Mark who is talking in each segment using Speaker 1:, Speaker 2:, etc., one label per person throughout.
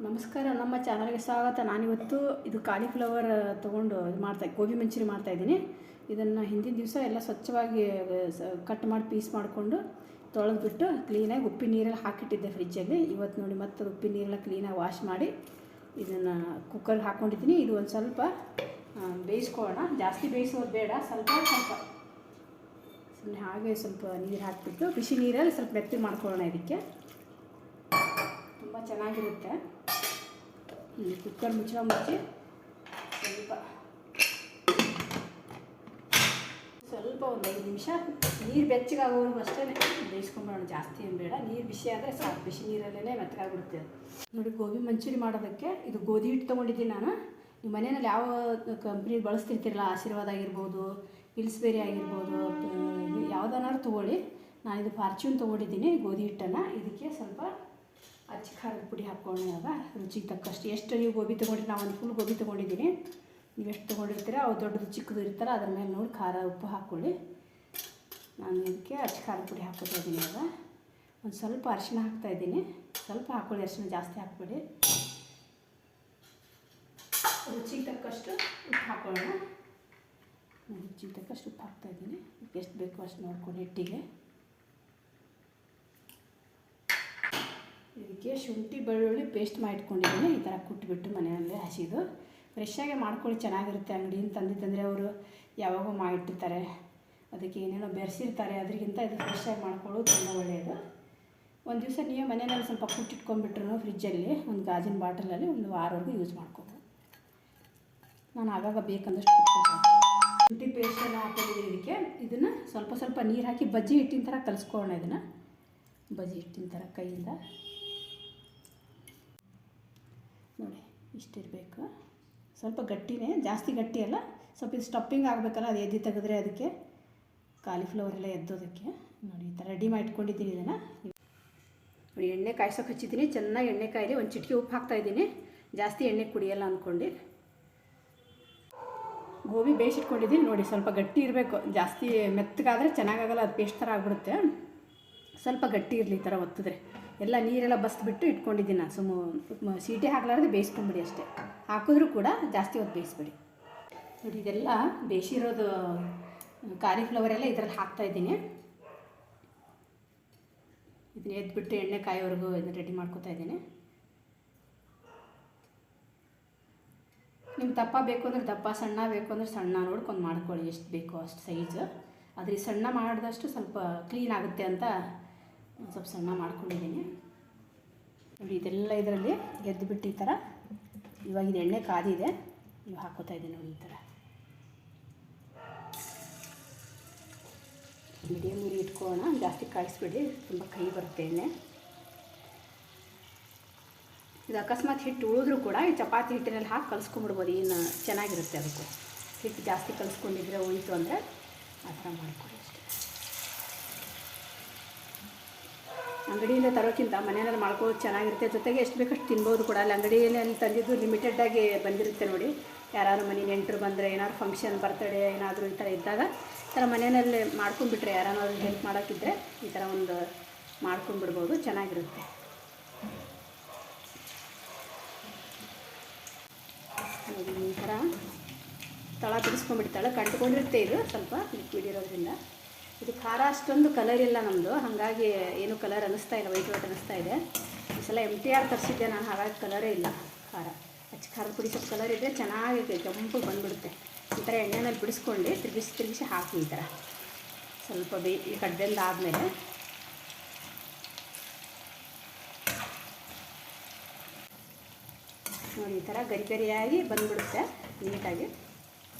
Speaker 1: ನಮಸ್ಕಾರ, ನಮ್ಮ ಚಾನಲ್ಗೆ ಸ್ವಾಗತ. ನಾನಿವತ್ತು ಇದು ಕಾಲಿಫ್ಲವರ್ ತೊಗೊಂಡು ಗೋಬಿ ಮಂಚೂರಿ ಮಾಡ್ತಾಯಿದ್ದೀನಿ. ಇದನ್ನು ಹಿಂದಿನ ದಿವಸ ಎಲ್ಲ ಸ್ವಚ್ಛವಾಗಿ ಕಟ್ ಮಾಡಿ ಪೀಸ್ ಮಾಡಿಕೊಂಡು ತೊಳೆದ್ಬಿಟ್ಟು ಕ್ಲೀನಾಗಿ ಉಪ್ಪಿನ ನೀರೆಲ್ಲ ಹಾಕಿಟ್ಟಿದ್ದೆ ಫ್ರಿಜ್ಜಲ್ಲಿ. ಇವತ್ತು ನೋಡಿ ಮತ್ತೆ ಉಪ್ಪಿನ ನೀರೆಲ್ಲ ಕ್ಲೀನಾಗಿ ವಾಶ್ ಮಾಡಿ ಇದನ್ನು ಕುಕ್ಕರ್ಗೆ ಹಾಕ್ಕೊಂಡಿದ್ದೀನಿ. ಇದು ಒಂದು ಸ್ವಲ್ಪ ಬೇಯಿಸ್ಕೊಳ್ಳೋಣ. ಜಾಸ್ತಿ ಬೇಯಿಸೋದು ಬೇಡ, ಸ್ವಲ್ಪ ಸುಮ್ಮನೆ ಹಾಗೆ ಸ್ವಲ್ಪ ನೀರು ಹಾಕಿಬಿಟ್ಟು ಬಿಸಿ ನೀರಲ್ಲಿ ಸ್ವಲ್ಪ ಮೆತ್ತಗೆ ಮಾಡ್ಕೊಳ್ಳೋಣ. ಇದಕ್ಕೆ ತುಂಬ ಚೆನ್ನಾಗಿರುತ್ತೆ. ಕುಕ್ಕರ್ ಮುಚ್ಚಳ ಮುಚ್ಚಿ ಸ್ವಲ್ಪ ಒಂದು 5 ನಿಮಿಷ ನೀರು ಬೆಚ್ಚಗಾಗೋವರೆಗೂ ಅಷ್ಟೇ ಬೇಯಿಸ್ಕೊಂಬಿಡೋಣ. ಜಾಸ್ತಿ ಏನು ಬೇಡ, ನೀರು ಬಿಸಿ ಆದರೆ ಸಾಕು. ಬಿಸಿ ನೀರಲ್ಲೇ ಮೆತ್ತಗಾಗ್ಬಿಡುತ್ತೆ. ನೋಡಿ, ಗೋಬಿ ಮಂಚೂರಿ ಮಾಡೋದಕ್ಕೆ ಇದು ಗೋಧಿ ಹಿಟ್ಟು ತೊಗೊಂಡಿದ್ದೀನಿ ನಾನು. ನೀವು ಮನೆಯಲ್ಲಿ ಯಾವ ಕಂಪ್ನಿ ಬಳಸ್ತಿರ್ತಿರಲ್ಲ, ಆಶೀರ್ವಾದ ಆಗಿರ್ಬೋದು, ಪಿಲ್ಸ್ಬೇರಿ ಆಗಿರ್ಬೋದು, ಯಾವುದನ್ನಾರು ತೊಗೊಳ್ಳಿ. ನಾನಿದು ಫಾರ್ಚೂನ್ ತೊಗೊಂಡಿದ್ದೀನಿ ಗೋಧಿ ಹಿಟ್ಟನ್ನು. ಇದಕ್ಕೆ ಸ್ವಲ್ಪ ಅಚ್ಚ ಖಾರದ ಪುಡಿ ಹಾಕ್ಕೊಳ್ಳೋಣ. ರುಚಿಗೆ ತಕ್ಕಷ್ಟು ಎಷ್ಟು ನೀವು ಗೋಬಿ ತೊಗೊಂಡ್ರಿ, ನಾವು ಒಂದು ಫುಲ್ ಗೋಬಿ ತೊಗೊಂಡಿದ್ದೀನಿ. ನೀವು ಎಷ್ಟು ತೊಗೊಂಡಿರ್ತೀರ ಅವು ದೊಡ್ಡದು ಚಿಕ್ಕದು ಇರ್ತಾರೆ, ಅದ್ರ ಮೇಲೆ ನೋಡಿ ಖಾರ ಉಪ್ಪು ಹಾಕ್ಕೊಳ್ಳಿ. ನಾನು ಇದಕ್ಕೆ ಅಚ್ಚ ಖಾರದ ಪುಡಿ ಹಾಕ್ಕೊತಾ ಇದ್ದೀನಿ. ಆಗ ಒಂದು ಸ್ವಲ್ಪ ಅರಿಶಿನ ಹಾಕ್ತಾಯಿದ್ದೀನಿ. ಸ್ವಲ್ಪ ಹಾಕ್ಕೊಳ್ಳಿ, ಅರಿಶಿನ ಜಾಸ್ತಿ ಹಾಕ್ಬೇಡಿ. ರುಚಿಗೆ ತಕ್ಕಷ್ಟು ಉಪ್ಪು ಹಾಕ್ಕೊಳ್ಳೋಣ. ರುಚಿಗೆ ತಕ್ಕಷ್ಟು ಉಪ್ಪು ಹಾಕ್ತಾಯಿದ್ದೀನಿ. ಎಷ್ಟು ಬೇಕೋ ಅಷ್ಟು ನೋಡ್ಕೊಂಡು ಹಿಟ್ಟಿಗೆ. ಇದಕ್ಕೆ ಶುಂಠಿ ಬೆಳ್ಳುಳ್ಳಿ ಪೇಸ್ಟ್ ಮಾಡಿಟ್ಕೊಂಡಿದ್ದೀನಿ. ಈ ಥರ ಕುಟ್ಬಿಟ್ಟು ಮನೆಯಲ್ಲೇ ಹಸಿದು ಫ್ರೆಶ್ಶಾಗೆ ಮಾಡ್ಕೊಳ್ಳಿ, ಚೆನ್ನಾಗಿರುತ್ತೆ. ಅಂಗಡಿಯಿಂದ ತಂದಿದ್ದಂದರೆ ಅವರು ಯಾವಾಗೋ ಮಾಡಿಟ್ಟಿರ್ತಾರೆ, ಅದಕ್ಕೆ ಏನೇನೋ ಬೆರೆಸಿರ್ತಾರೆ. ಅದಕ್ಕಿಂತ ಇದು ಫ್ರೆಶ್ಶಾಗಿ ಮಾಡ್ಕೊಳ್ಳೋದು ತುಂಬ ಒಳ್ಳೆಯದು. ಒಂದು ದಿವಸ ನೀವು ಮನೆಯಲ್ಲಿ ಸ್ವಲ್ಪ ಕುಟ್ಟಿಟ್ಕೊಂಡ್ಬಿಟ್ರು ಫ್ರಿಜ್ಜಲ್ಲಿ ಒಂದು ಗಾಜಿನ ಬಾಟಲಲ್ಲಿ ಒಂದು ವಾರವರೆಗೂ ಯೂಸ್ ಮಾಡ್ಕೋಬೋದು. ನಾನು ಆಗಾಗ ಬೇಕಂದಷ್ಟು ಕುಟ್ಕೋಬೇಕು. ಶುಂಠಿ ಪೇಸ್ಟನ್ನು ಹಾಕೊಂಡಿದ್ದೀನಿ ಇದಕ್ಕೆ. ಇದನ್ನು ಸ್ವಲ್ಪ ಸ್ವಲ್ಪ ನೀರು ಹಾಕಿ ಬಜ್ಜಿ ಹಿಟ್ಟಿನ ಥರ ಕಲಿಸ್ಕೊಳ್ಳೋಣ. ಇದನ್ನು ಬಜ್ಜಿ ಹಿಟ್ಟಿನ ಥರ ಕೈಯಿಂದ ನೋಡಿ ಇಷ್ಟಿರಬೇಕು. ಸ್ವಲ್ಪ ಗಟ್ಟಿನೇ, ಜಾಸ್ತಿ ಗಟ್ಟಿ ಅಲ್ಲ. ಸ್ವಲ್ಪ ಇದು ಸ್ಟಫಿಂಗ್ ಆಗಬೇಕಲ್ಲ, ಅದು ಎದ್ದು ತೆಗೆದ್ರೆ ಅದಕ್ಕೆ ಕಾಲಿಫ್ಲವರ್ ಎಲ್ಲ ಎದ್ದೋದಕ್ಕೆ. ನೋಡಿ ಈ ಥರ ರೆಡಿ ಮಾಡಿಟ್ಕೊಂಡಿದ್ದೀನಿ. ಇದನ್ನು ನೋಡಿ ಎಣ್ಣೆ ಕಾಯ್ಸೋಕೆ ಹಚ್ಚಿದ್ದೀನಿ. ಚೆನ್ನಾಗಿ ಎಣ್ಣೆ ಕಾಯಿಲಿ. ಒಂದು ಚಿಟಿಕೆ ಉಪ್ಪು ಹಾಕ್ತಾಯಿದ್ದೀನಿ. ಜಾಸ್ತಿ ಎಣ್ಣೆ ಕುಡಿಯಲ್ಲ ಅಂದ್ಕೊಂಡು. ಗೋಬಿ ಬೇಯಿಸಿಟ್ಕೊಂಡಿದ್ದೀನಿ. ನೋಡಿ ಸ್ವಲ್ಪ ಗಟ್ಟಿ ಇರಬೇಕು, ಜಾಸ್ತಿ ಮೆತ್ತಗಾದರೆ ಚೆನ್ನಾಗಾಗಲ್ಲ, ಅದು ಪೇಸ್ಟ್ ಥರ ಆಗಿಬಿಡುತ್ತೆ. ಸ್ವಲ್ಪ ಗಟ್ಟಿ ಇರಲಿ. ಈ ಥರ ಒತ್ತಿದ್ರೆ ಎಲ್ಲ ನೀರೆಲ್ಲ ಬಸ್ಬಿಟ್ಟು ಇಟ್ಕೊಂಡಿದ್ದೀನಿ ನಾನು. ಸೀಟಿ ಹಾಕ್ಲಾರ್ದೆ ಬೇಯಿಸ್ಕೊಂಬಿಡಿ ಅಷ್ಟೇ. ಹಾಕಿದ್ರೂ ಕೂಡ ಜಾಸ್ತಿ ಹೊತ್ತು ಬೇಯಿಸ್ಬೇಡಿ. ನೋಡಿ ಇದೆಲ್ಲ ಬೇಯಿಸಿರೋದು ಕಾಲಿಫ್ಲವರೆಲ್ಲ ಇದರಲ್ಲಿ ಹಾಕ್ತಾಯಿದ್ದೀನಿ. ಇದನ್ನ ಎದ್ಬಿಟ್ಟು ಎಣ್ಣೆ ಕಾಯೋವರೆಗೂ ಇದನ್ನು ರೆಡಿ ಮಾಡ್ಕೊತಾ ಇದ್ದೀನಿ. ನಿಮ್ಗೆ ದಪ್ಪ ಬೇಕು ಅಂದರೆ ದಪ್ಪ, ಸಣ್ಣ ಬೇಕು ಅಂದರೆ ಸಣ್ಣ ನೋಡ್ಕೊಂಡು ಮಾಡ್ಕೊಳ್ಳಿ, ಎಷ್ಟು ಬೇಕೋ ಅಷ್ಟು ಸೈಜ್. ಆದರೆ ಸಣ್ಣ ಮಾಡಿದಷ್ಟು ಸ್ವಲ್ಪ ಕ್ಲೀನ್ ಆಗುತ್ತೆ ಅಂತ ಸ್ವಲ್ಪ ಸಣ್ಣ ಮಾಡ್ಕೊಂಡಿದ್ದೀನಿ. ನೋಡಿ ಇದೆಲ್ಲ ಇದರಲ್ಲಿ ಎದ್ದುಬಿಟ್ಟು ಈ ಥರ. ಇವಾಗ ಇದು ಎಣ್ಣೆ ಕಾದಿದೆ, ಇವಾಗ ಹಾಕೋತಾ ಇದ್ದೀನಿ. ನೋಡಿ ಈ ಥರ ಮೀಡಿಯಮ್ ಉರಿ ಇಟ್ಕೊಳ್ಳೋಣ. ಜಾಸ್ತಿ ಕಾಯಿಸ್ಬಿಡಿ, ತುಂಬ ಕೈ ಬರುತ್ತೆ ಎಣ್ಣೆ. ಇದು ಅಕಸ್ಮಾತ್ ಹಿಟ್ಟು ಉಳಿದ್ರೂ ಕೂಡ ಈ ಚಪಾತಿ ಹಿಟ್ಟಿನಲ್ಲಿ ಹಾಕಿ ಕಲಿಸ್ಕೊಂಬಿಡ್ಬೋದು. ಏನು ಚೆನ್ನಾಗಿರುತ್ತೆ. ಅದಕ್ಕೆ ಹಿಟ್ಟು ಜಾಸ್ತಿ ಕಲಿಸ್ಕೊಂಡಿದ್ರೆ ಉಳಿತು ಅಂದರೆ ಆ ಥರ ಮಾಡ್ಕೊಳ್ಳಿ ಅಷ್ಟೇ. ಅಂಗಡಿಯಿಂದ ತರೋಕ್ಕಿಂತ ಮನೆಯಲ್ಲಿ ಮಾಡ್ಕೊಳ್ಳೋದು ಚೆನ್ನಾಗಿರುತ್ತೆ. ಜೊತೆಗೆ ಎಷ್ಟು ಬೇಕಷ್ಟು ತಿನ್ಬೋದು ಕೂಡ. ಅಲ್ಲಿ ಅಂಗಡಿಯಲ್ಲಿ ತಂದಿದ್ದು ಲಿಮಿಟೆಡ್ಡಾಗಿ ಬಂದಿರುತ್ತೆ. ನೋಡಿ, ಯಾರಾದ್ರು ಮನೆ ನೆಂಟರು ಬಂದರೆ, ಏನಾದ್ರು ಫಂಕ್ಷನ್, ಬರ್ತಡೇ ಏನಾದರೂ ಈ ಥರ ಇದ್ದಾಗ ಈ ಥರ ಮನೆಯಲ್ಲೇ ಮಾಡ್ಕೊಂಡ್ಬಿಟ್ರೆ, ಯಾರಾದ್ರೂ ಹೆಲ್ಪ್ ಮಾಡೋಕ್ಕಿದ್ರೆ ಈ ಥರ ಒಂದು ಮಾಡ್ಕೊಂಡ್ಬಿಡ್ಬೋದು, ಚೆನ್ನಾಗಿರುತ್ತೆ. ನೋಡಿ ಈ ಥರ ತಳ ಬಿಡಿಸ್ಕೊಂಡ್ಬಿಡ್ತಾಳೆ, ಕಂಡುಕೊಂಡಿರುತ್ತೆ. ಇದು ಸ್ವಲ್ಪ ಲಿಕ್ವಿಡ್ ಇರೋದ್ರಿಂದ. ಇದು ಖಾರ ಅಷ್ಟೊಂದು ಕಲರ್ ಇಲ್ಲ ನಮ್ಮದು, ಹಾಗಾಗಿ ಏನು ಕಲರ್ ಅನ್ನಿಸ್ತಾ ಇಲ್ಲ, ವೈಟ್ ವೈಟ್ ಅನ್ನಿಸ್ತಾ ಇದೆ. ಈ ಸಲ MTR ತರಿಸಿದ್ದೆ ನಾನು, ಹಾಗಾಗಿ ಕಲರೇ ಇಲ್ಲ. ಖಾರ ಅಚ್ಚ ಖಾರದ ಪುಡಿ ಸ್ವಲ್ಪ ಕಲರ್ ಇದ್ದರೆ ಚೆನ್ನಾಗಿದೆ, ಕೆಂಪು ಬಂದುಬಿಡುತ್ತೆ. ಈ ಥರ ಎಣ್ಣೆನಲ್ಲಿ ಬಿಡಿಸ್ಕೊಂಡು ತಿರುಗಿಸಿ ಹಾಕಿ. ಈ ಥರ ಸ್ವಲ್ಪ ಈ ಕಡ್ಡೆಲ್ಲ ಆದಮೇಲೆ ನೋಡಿ ಈ ಥರ ಗರಿಗರಿಯಾಗಿ ಬಂದುಬಿಡುತ್ತೆ ನೀಟಾಗಿ.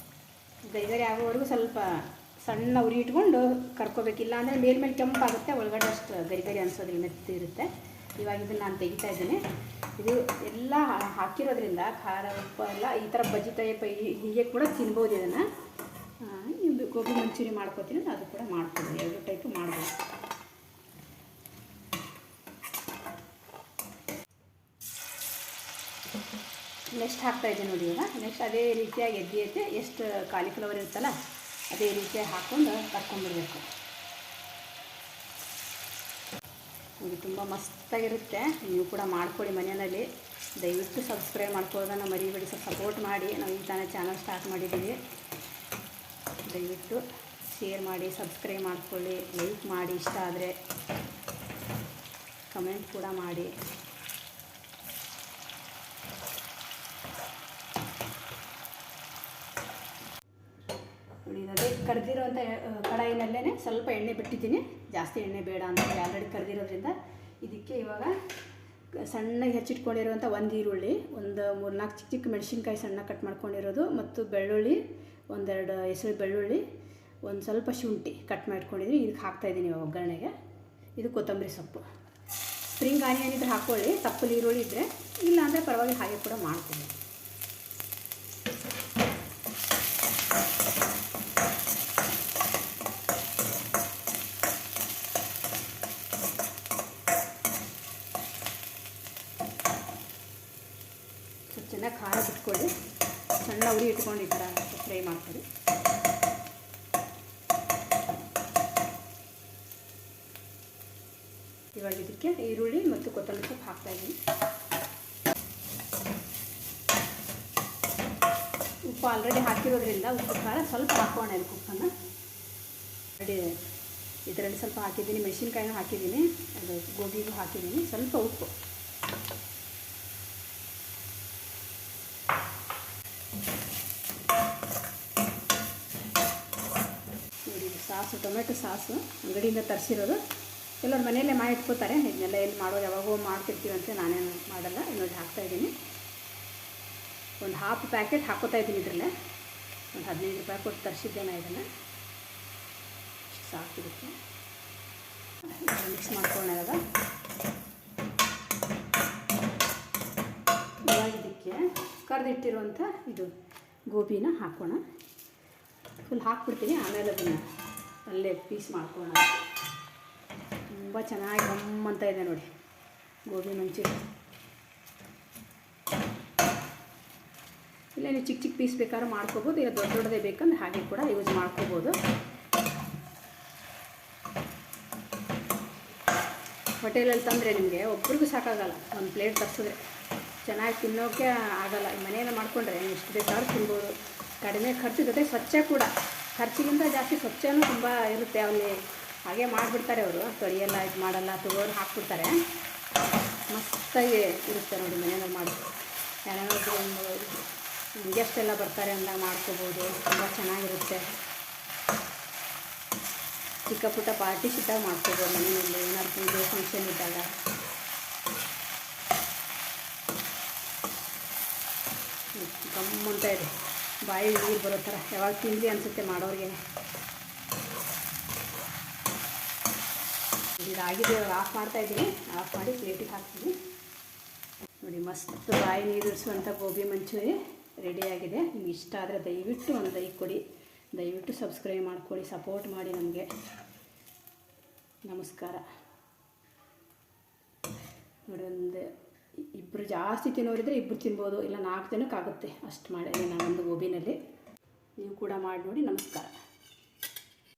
Speaker 1: ಗರಿಗರಿ ಆಗೋವರೆಗೂ ಸ್ವಲ್ಪ ಸಣ್ಣ ಉರಿ ಇಟ್ಕೊಂಡು ಕರ್ಕೋಬೇಕಿಲ್ಲ ಅಂದರೆ ಮೇಲ್ಮೇಲೆ ಕೆಂಪಾಗುತ್ತೆ, ಒಳಗಡೆ ಅಷ್ಟು ಗರಿಗರಿ ಅನಿಸೋದ್ರಿಂದ ಮೆತ್ತಿರುತ್ತೆ. ಇವಾಗ ಇದನ್ನು ನಾನು ತೆಗಿತಾ ಇದ್ದೀನಿ. ಇದು ಎಲ್ಲ ಹಾಕಿರೋದ್ರಿಂದ ಖಾರ ಉಪ್ಪು ಎಲ್ಲ ಈ ಥರ ಬಜ್ಜಿ ಟೈಪ್ ಹೀಗೆ ಕೂಡ ತಿನ್ಬೋದು. ಇದನ್ನು ಗೋಬಿ ಮಂಚೂರಿ ಮಾಡ್ಕೋತೀನಿ, ಅದು ಕೂಡ ಮಾಡ್ಬೋದು. 2 ಟೈಪು ಮಾಡ್ಬೋದು. ನೆಕ್ಸ್ಟ್ ಹಾಕ್ತಾಯಿದ್ದೀನಿ ನೋಡಿ. ಇವಾಗ ನೆಕ್ಸ್ಟ್ ಅದೇ ರೀತಿಯಾಗಿ ಎದ್ದಿ ಎಷ್ಟು ಕಾಲಿಫ್ಲವರ್ ಇರುತ್ತಲ್ಲ ಅದೇ ರೀತಿಯಾಗಿ ಹಾಕ್ಕೊಂಡು ಕರ್ಕೊಂಡ್ಬಿಡ್ಬೇಕು. ಇದು ತುಂಬ ಮಸ್ತಾಗಿರುತ್ತೆ. ನೀವು ಕೂಡ ಮಾಡ್ಕೊಳ್ಳಿ ಮನೆಯಲ್ಲಿ. ದಯವಿಟ್ಟು ಸಬ್ಸ್ಕ್ರೈಬ್ ಮಾಡ್ಕೊಳ್ಳೋದನ್ನು ಮರಿಬೇಡಿ. ಸಪೋರ್ಟ್ ಮಾಡಿ. ನಾವು ಈ ತಾನೇ ಚಾನಲ್ ಸ್ಟಾರ್ಟ್ ಮಾಡಿದ್ದೀವಿ. ದಯವಿಟ್ಟು ಶೇರ್ ಮಾಡಿ, ಸಬ್ಸ್ಕ್ರೈಬ್ ಮಾಡ್ಕೊಳ್ಳಿ, ಲೈಕ್ ಮಾಡಿ, ಇಷ್ಟ ಆದರೆ ಕಮೆಂಟ್ ಕೂಡ ಮಾಡಿ. ನೋಡಿ ಅದೇ ಕರೆದಿರೋಂಥ ಕಡಾಯಿನಲ್ಲೇ ಸ್ವಲ್ಪ ಎಣ್ಣೆ ಬಿಟ್ಟಿದ್ದೀನಿ. ಜಾಸ್ತಿ ಎಣ್ಣೆ ಬೇಡ ಅಂತ ಆಲ್ರೆಡಿ ಕರೆದಿರೋದ್ರಿಂದ ಇದಕ್ಕೆ ಇವಾಗ ಸಣ್ಣಗೆ ಹೆಚ್ಚಿಟ್ಕೊಂಡಿರುವಂಥ ಒಂದು ಈರುಳ್ಳಿ, ಒಂದು 3-4 ಚಿಕ್ಕ ಚಿಕ್ಕ ಮೆಣಸಿನ್ಕಾಯಿ ಸಣ್ಣ ಕಟ್ ಮಾಡ್ಕೊಂಡಿರೋದು, ಮತ್ತು ಬೆಳ್ಳುಳ್ಳಿ, ಒಂದೆರಡು ಹೆಸರು ಬೆಳ್ಳುಳ್ಳಿ, ಒಂದು ಸ್ವಲ್ಪ ಶುಂಠಿ ಕಟ್ ಮಾಡ್ಕೊಂಡಿದ್ದೀನಿ. ಇದಕ್ಕೆ ಹಾಕ್ತಾಯಿದ್ದೀನಿ ಇವಾಗ ಒಗ್ಗರಣೆಗೆ. ಇದು ಕೊತ್ತಂಬರಿ ಸೊಪ್ಪು. ಸ್ಪ್ರಿಂಗ್ ಆನಿಯನ್ ಇದ್ರೆ ಹಾಕ್ಕೊಳ್ಳಿ, ತಪ್ಪಲು ಈರುಳ್ಳಿ ಇದ್ದರೆ, ಇಲ್ಲ ಅಂದರೆ ಪರವಾಗಿಲ್ಲ ಹಾಗೆ ಕೂಡ ಮಾಡ್ಕೊಳ್ಳಿ. ಚೆನ್ನಾಗಿ ಖಾರ ಬಿಟ್ಕೊಳ್ಳಿ. ಸಣ್ಣ ಉರಿ ಇಟ್ಕೊಂಡು ಈ ಥರ ಫ್ರೈ ಮಾಡ್ಕೊಳ್ಳಿ. ಇವಾಗ ಇದಕ್ಕೆ ಈರುಳ್ಳಿ ಮತ್ತು ಕೊತ್ತಂಬರಿ ಸೊಪ್ಪು ಹಾಕ್ತಾಯಿದ್ದೀನಿ. ಉಪ್ಪು ಆಲ್ರೆಡಿ ಹಾಕಿರೋದ್ರಿಂದ ಉಪ್ಪು ಖಾರ ಸ್ವಲ್ಪ ಹಾಕೋಣ. ಇದಕ್ಕೆ ಉಪ್ಪನ್ನು ಆಲ್ರೆಡಿ ಇದರಲ್ಲಿ ಸ್ವಲ್ಪ ಹಾಕಿದ್ದೀನಿ. ಮೆಣಸಿನ್ಕಾಯಿನೂ ಹಾಕಿದ್ದೀನಿ, ಅದು ಗೋಬಿಗೂ ಹಾಕಿದ್ದೀನಿ. ಸ್ವಲ್ಪ ಉಪ್ಪು, ನೋಡಿ ಸಾಸು, ಟೊಮೆಟೊ ಸಾಸು ಅಂಗಡಿಯಿಂದ ತರಿಸಿರೋದು. ಕೆಲವ್ರು ಮನೆಯಲ್ಲೇ ಮಾಡಿ ಇಟ್ಕೋತಾರೆ. ಇದನ್ನೆಲ್ಲ ಎಲ್ಲಿ ಮಾಡೋದು, ಯಾವಾಗೋ ಮಾಡ್ತಿರ್ತೀವಂತೆ, ನಾನೇನು ಮಾಡಲ್ಲ. ಇನ್ನೊಂದು ಹಾಕ್ತಾಯಿದ್ದೀನಿ. ಒಂದು ಹಾಫ್ ಪ್ಯಾಕೆಟ್ ಹಾಕೋತಾ ಇದ್ದೀನಿ. ಇದರಲ್ಲೇ ಒಂದು 15 ರೂಪಾಯಿ ಕೊಟ್ಟು ತರಿಸಿದ್ದೆ ನಾನು ಇದನ್ನು. ಇಷ್ಟು ಸಾಕಿರುತ್ತೆ. ಮಿಕ್ಸ್ ಮಾಡ್ಕೊಳ್ಳೋಣ. ಇವಾಗ ಇದಕ್ಕೆ ಕರೆದಿಟ್ಟಿರುವಂಥ ಇದು ಗೋಬಿನ ಹಾಕೋಣ. ಫುಲ್ ಹಾಕ್ಬಿಡ್ತೀನಿ. ಆಮೇಲೆ ಅದನ್ನು ಅಲ್ಲೇ ಪೀಸ್ ಮಾಡ್ಕೊಳ್ಳೋಣ. ತುಂಬ ಚೆನ್ನಾಗಿ ಗಮ್ಮಂತ ಇದೆ ನೋಡಿ ಗೋಬಿ ಮಂಚೂರಿ. ಇಲ್ಲ ನೀವು ಚಿಕ್ಕ ಚಿಕ್ಕ ಪೀಸ್ ಬೇಕಾದ್ರೂ ಮಾಡ್ಕೋಬೋದು, ಇಲ್ಲ ದೊಡ್ಡ ದೊಡ್ಡದೇ ಬೇಕಂದ್ರೆ ಹಾಗೆ ಕೂಡ ಯೂಸ್ ಮಾಡ್ಕೋಬೋದು. ಹೋಟೆಲಲ್ಲಿ ತಂದರೆ ನಿಮಗೆ ಒಬ್ರಿಗೂ ಸಾಕಾಗಲ್ಲ. ಒಂದು ಪ್ಲೇಟ್ ತರಿಸಿದ್ರೆ ಚೆನ್ನಾಗಿ ತಿನ್ನೋಕ್ಕೆ ಆಗಲ್ಲ. ಮನೆಯಲ್ಲೇ ಮಾಡಿಕೊಂಡ್ರೆ ಎಷ್ಟು ಬೇಕಾದ್ರೂ ತಿನ್ಬೋದು. ಕಡಿಮೆ ಖರ್ಚು, ಜೊತೆ ಸ್ವಚ್ಛ ಕೂಡ. ಖರ್ಚಿಗಿಂತ ಜಾಸ್ತಿ ಸ್ವಚ್ಛನೂ ತುಂಬ ಇರುತ್ತೆ. ಅಲ್ಲಿ ಹಾಗೆ ಮಾಡಿಬಿಡ್ತಾರೆ ಅವರು, ತೊಳೆಯಲ್ಲ, ಇದು ಮಾಡಲ್ಲ, ತಗೋರು ಹಾಕ್ಬಿಡ್ತಾರೆ. ಮಸ್ತಾಗಿ ಇರುತ್ತೆ ನೋಡಿ ಮನೆಯಲ್ಲಿ ಮಾಡಿ. ಯಾರಾದ್ರೂ ಗೆಸ್ಟ್ ಎಲ್ಲ ಬರ್ತಾರೆ ಅಂದಾಗ ಮಾಡ್ಕೋಬೋದು. ತುಂಬ ಚೆನ್ನಾಗಿರುತ್ತೆ. ಚಿಕ್ಕ ಪುಟ್ಟ ಪಾರ್ಟೀಸ್ ಇದ್ದಾಗ ಮಾಡ್ಕೋಬೋದು ಮನೆಯಲ್ಲಿ. ಏನಾದ್ರು ಪೂಜೆ ಫಂಕ್ಷನ್ ಇದ್ದಾಗ. ಗಮ್ಮಂತ ಇದೆ, ಬಾಯಿ ನೀರು ಬರೋ ಥರ. ಯಾವಾಗ ತಿಂದ್ರಿ ಅನಿಸುತ್ತೆ ಮಾಡೋರಿಗೆ. ಇದಾಗಿದೆ. ಆಫ್ ಮಾಡ್ತಾಯಿದ್ದೀನಿ. ಆಫ್ ಮಾಡಿ ಪ್ಲೇಟಿಗೆ ಹಾಕ್ತೀನಿ. ನೋಡಿ ಮಸ್ತ್ ಬಾಯಿ ನೀರಿಸುವಂಥ ಗೋಬಿ ಮಂಚೂರಿ ರೆಡಿಯಾಗಿದೆ. ನಿಮ್ಗೆ ಇಷ್ಟ ಆದರೆ ದಯವಿಟ್ಟು ಒಂದು ಲೈಕ್ ಕೊಡಿ. ದಯವಿಟ್ಟು ಸಬ್ಸ್ಕ್ರೈಬ್ ಮಾಡ್ಕೊಳ್ಳಿ, ಸಪೋರ್ಟ್ ಮಾಡಿ ನಮಗೆ. ನಮಸ್ಕಾರ. ನೋಡಿ ಒಂದು ಇಬ್ಬರು ಜಾಸ್ತಿ ತಿನ್ನೋರಿದ್ರೆ ಇಬ್ಬರು ತಿನ್ಬೋದು, ಇಲ್ಲ 4 ಜನಕ್ಕೆ ಆಗುತ್ತೆ. ಅಷ್ಟು ಮಾಡಿ ನಾನು ಒಂದು ಗೋಬಿನಲ್ಲಿ. ನೀವು ಕೂಡ ಮಾಡಿ ನೋಡಿ. ನಮಸ್ಕಾರ.